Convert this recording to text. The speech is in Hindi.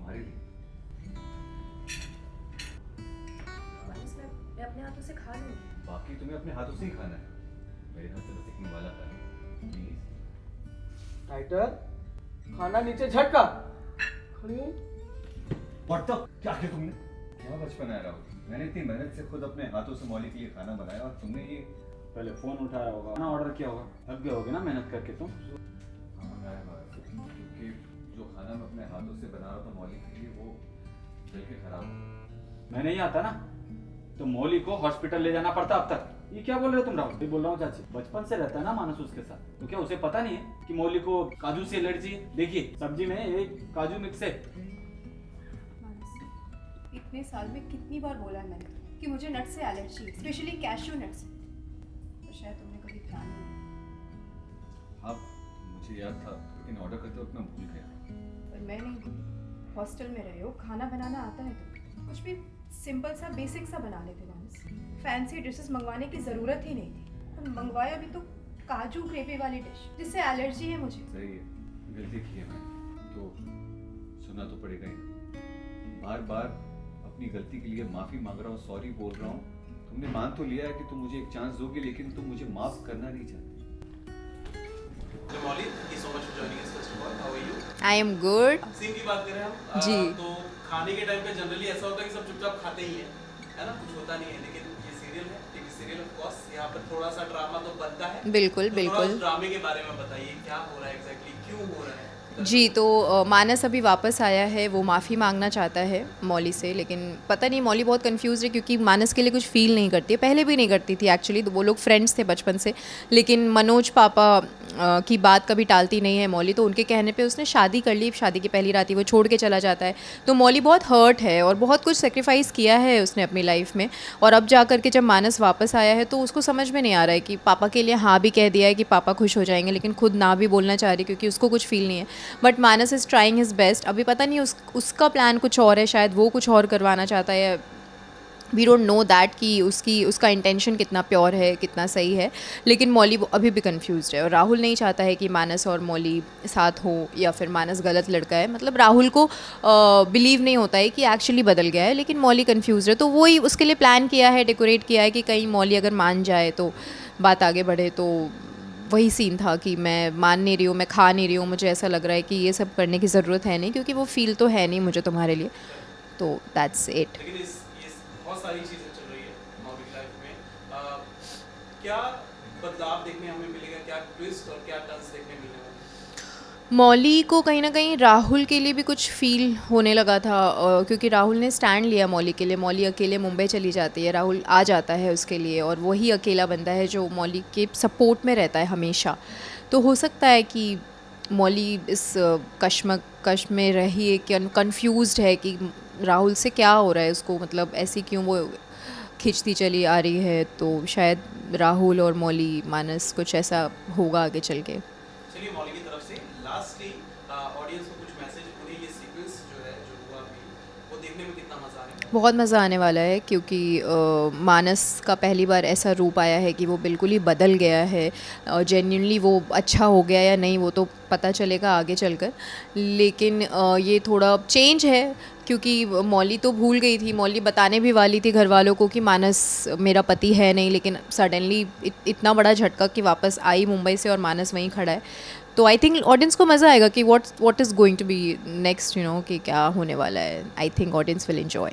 तुम्हारे लिए। मानस, मैं अपने हाथों से खा लूंगी। बाकी तुम्हें अपने हाथों से ही खाना है, मेरे हाथ से बस एक निवाला खाना प्लीज। टाइटर, खाना नीचे झटका। खड़ी। व्हाट द, क्या किया तुमने? क्या बचपन है राहुल, मैंने इतनी मेहनत से खुद अपने हाथों से मौली के लिए खाना बनाया और तुमने ये। पहले फोन उठाया होगा, खाना ऑर्डर किया होगा, थक गए होगे ना मेहनत करके तुम। हाँ मंगाया बात, क्योंकि जो खाना मैं अपने हाथों से बना रहा था मौली के लिए वो जल के खराब हो। मैं नहीं आता ना तो मौली को हॉस्पिटल ले जाना पड़ता अब तक। ये क्या बोल रहे हो तुम राहुल? ये बोल रहा हूँ चाची, बचपन से रहता है ना मानस उसके साथ, तो क्या उसे पता नहीं है कि मौली को काजू से एलर्जी है? देखिए सब्जी में एक काजू मिक्स है। मानस, इतने साल में कितनी बार बोला है मैंने कि मुझे नट से एलर्जी है, स्पेशली कैश्यू नट से। तो शायद तुमने कभी ध्यान नहीं दिया। हाँ मुझे याद था, लेकिन ऑर्डर करते वक्त मैं भूल गया। पर मैं नहीं भूली। हॉस्टल में रहे हो, खाना बनाना आता है तो कुछ भी सिंपल सा बेसिक सा बना लेते मानस। फैंसी डिशेस मंगवाने की ज़रूरत ही नहीं थी, और मंगवाया भी तो काजू ग्रेवी वाली डिश जिससे एलर्जी है मुझे। सही है, गलती की है मैंने तो सुनना तो पड़ेगा ही। बार बार अपनी गलती के लिए माफ़ी मांग रहा हूँ, सॉरी बोल रहा हूँ। तुमने मान तो लिया है कि तुम मुझे एक चांस दोगे, लेकिन तुम मुझे माफ़ करना नहीं चाहते। So Molly, thank you so much for joining us first of all. How are you? I am good. Scene की बात करें हम जी। तो खाने के टाइम पे जनरली ऐसा होता है कि सब चुपचाप खाते ही हैं, है ना, कुछ होता नहीं है। लेकिन ये सीरियल है, टीवी सीरियल, ऑफ कोर्स यहाँ पर थोड़ा सा ड्रामा तो बनता है। बिल्कुल तो थोड़ा बिल्कुल उस ड्रामे के बारे में बताइए, क्या हो रहा है एग्जैक्टली, क्यों हो रहा है? जी। तो मानस अभी वापस आया है, वो माफ़ी मांगना चाहता है मौली से, लेकिन पता नहीं मौली बहुत कंफ्यूज है क्योंकि मानस के लिए कुछ फ़ील नहीं करती है, पहले भी नहीं करती थी एक्चुअली। तो वो लोग फ्रेंड्स थे बचपन से, लेकिन मनोज पापा की बात कभी टालती नहीं है मौली, तो उनके कहने पे उसने शादी कर ली। शादी की पहली रात ही वो छोड़ के चला जाता है, तो मौली बहुत हर्ट है और बहुत कुछ सेक्रीफाइस किया है उसने अपनी लाइफ में। और अब जा कर के जब मानस वापस आया है तो उसको समझ में नहीं आ रहा है कि पापा के लिए हाँ भी कह दिया है कि पापा खुश हो जाएंगे, लेकिन खुद ना भी बोलना चाह रही क्योंकि उसको कुछ फील नहीं है। But Manas is trying his best. अभी पता नहीं उसका प्लान कुछ और है, शायद वो कुछ और करवाना चाहता है। वी डोंट नो दैट कि उसका इंटेंशन कितना प्योर है, कितना सही है, लेकिन मौली अभी भी कंफ्यूज्ड है। और राहुल नहीं चाहता है कि मानस और मौली साथ हो, या फिर मानस गलत लड़का है। मतलब राहुल को बिलीव नहीं होता है कि एक्चुअली बदल गया है, लेकिन मौली कंफ्यूज है। तो वही उसके लिए प्लान किया है, डेकोरेट किया है कि कहीं मौली अगर मान जाए तो बात आगे बढ़े। तो वही सीन था कि मैं मान नहीं रही हूँ, मैं खा नहीं रही हूँ, मुझे ऐसा लग रहा है कि ये सब करने की ज़रूरत है नहीं, क्योंकि वो फील तो है नहीं मुझे तुम्हारे लिए। तो दैट्स इट। लेकिन ये बहुत सारी चीजें चल रही है मॉली की लाइफ में। क्या बदलाव देखने हमें मिलेगा, क्या ट्विस्ट और क्या टर्न्स देखने मिलेगा? मौली को कहीं ना कहीं राहुल के लिए भी कुछ फील होने लगा था, क्योंकि राहुल ने स्टैंड लिया मौली के लिए। मौली अकेले मुंबई चली जाती है, राहुल आ जाता है उसके लिए, और वही अकेला बंदा है जो मौली के सपोर्ट में रहता है हमेशा। तो हो सकता है कि मौली इस कश्मकश में रही है कि कन्फ्यूज्ड है कि राहुल से क्या हो रहा है उसको, मतलब ऐसी क्यों वो खिंचती चली आ रही है। तो शायद राहुल और मौली मानस कुछ ऐसा होगा आगे चल के। चलिए मॉली की तरफ से लास्टली ऑडियंस को कुछ मैसेज, उन्हें ये सीक्वेंस जो है जो हुआ अभी, वो देखने में कितना मजा आने वाला है? बहुत मज़ा आने वाला है, क्योंकि मानस का पहली बार ऐसा रूप आया है कि वो बिल्कुल ही बदल गया है। जेन्युइनली वो अच्छा हो गया या नहीं वो तो पता चलेगा आगे चलकर, लेकिन ये थोड़ा चेंज है क्योंकि मौली तो भूल गई थी। मौली बताने भी वाली थी घर वालों को कि मानस मेरा पति है नहीं, लेकिन सडनली इतना बड़ा झटका कि वापस आई मुंबई से और मानस वहीं खड़ा है। तो आई थिंक ऑडियंस को मज़ा आएगा कि what is going to be next, you know, कि क्या होने वाला है। I think audience will enjoy.